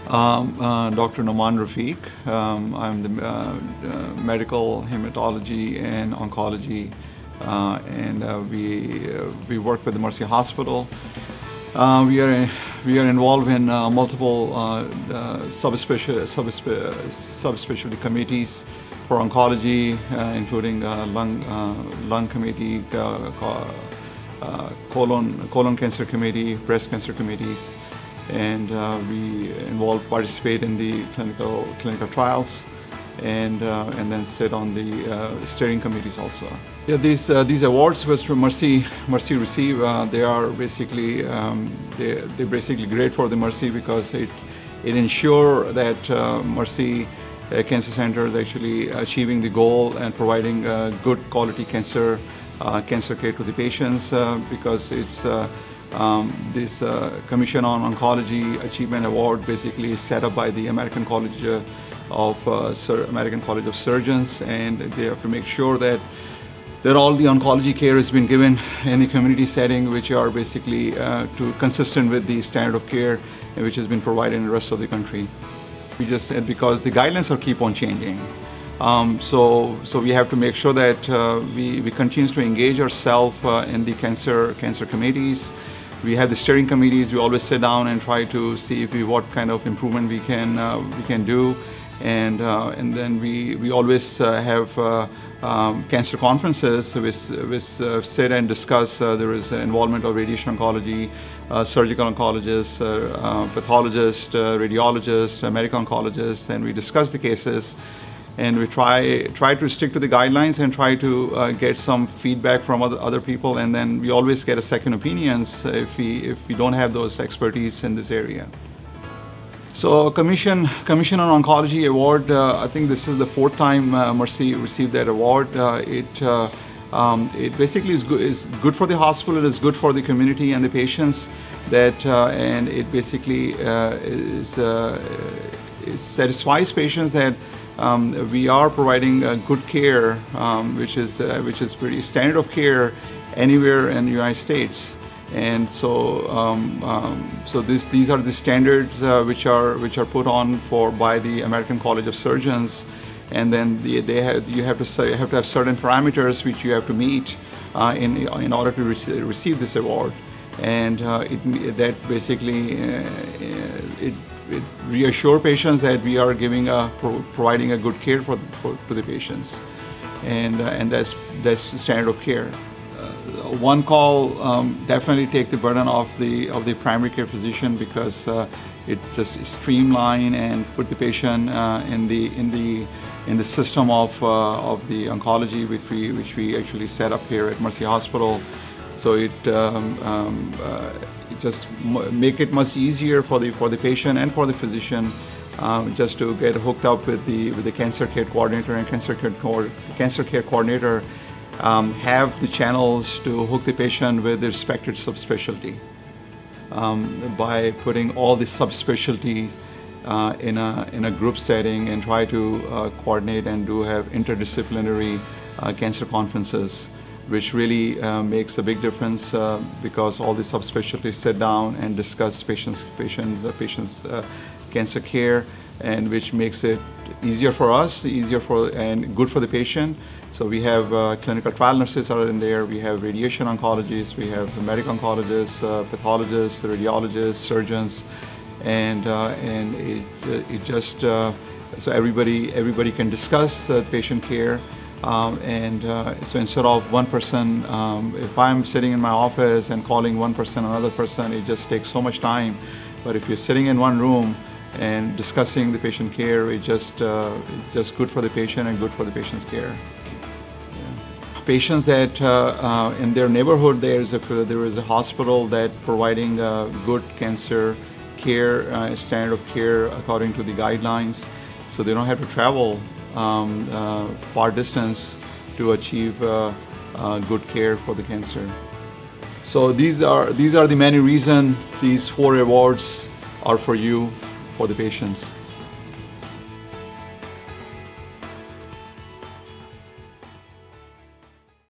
Dr. Noman Rafique. I'm the medical hematology and oncology, and we work with the Mercy Hospital. We are involved in multiple subspecialty committees for oncology, including lung committee, colon cancer committee, breast cancer committees, and we participate in the clinical trials, and then sit on the steering committees also. Yeah, these awards which Mercy receive, they are basically they're basically great for the Mercy because it ensure that Mercy Cancer Center is actually achieving the goal and providing good quality cancer care to the patients, because it's this Commission on Oncology Achievement Award basically is set up by the American College of Surgeons, and they have to make sure that all the oncology care has been given in the community setting, which are basically consistent with the standard of care which has been provided in the rest of the country. We just said because the guidelines keep on changing. So we have to make sure that we continue to engage ourselves in the cancer committees. We have the steering committees. We always sit down and try to see what kind of improvement we can do, and then we always have cancer conferences which sit and discuss. There is involvement of radiation oncology, surgical oncologists, pathologists, radiologists, medical oncologists, and we discuss the cases. And we try to stick to the guidelines and try to get some feedback from other people, and then we always get a second opinions if we don't have those expertise in this area. So Commission on Oncology Award, I think this is the fourth time Mercy received that award. It basically is good for the hospital. It is good for the community and the patients. And it basically satisfies patients that we are providing good care, which is pretty standard of care anywhere in the United States. And so these are the standards which are put on by the American College of Surgeons, and then you have to have certain parameters which you have to meet in order to receive this award, and that basically it reassure patients that we are providing a good care to the patients, and that's the standard of care. One call definitely take the burden off the primary care physician, because it just streamline and put the patient in the system of the oncology which we actually set up here at Mercy Hospital. So it just make it much easier for the patient and for the physician just to get hooked up with the cancer care coordinator, and cancer care coordinator have the channels to hook the patient with the respected subspecialty by putting all the subspecialties in a group setting, and try to coordinate and have interdisciplinary cancer conferences, which really makes a big difference, because all the subspecialties sit down and discuss patients' cancer care, and which makes it easier for us, and good for the patient. So we have clinical trial nurses are in there. We have radiation oncologists. We have medical oncologists, pathologists, radiologists, surgeons, and it just so everybody can discuss patient care. So instead of one person, if I'm sitting in my office and calling one person, another person, it just takes so much time. But if you're sitting in one room and discussing the patient care, it's just good for the patient and good for the patient's care. Yeah. Patients that in their neighborhood there is a hospital that providing good cancer care, standard of care according to the guidelines, so they don't have to travel far distance to achieve good care for the cancer. So these are the many reasons these 4 awards are for you, for the patients.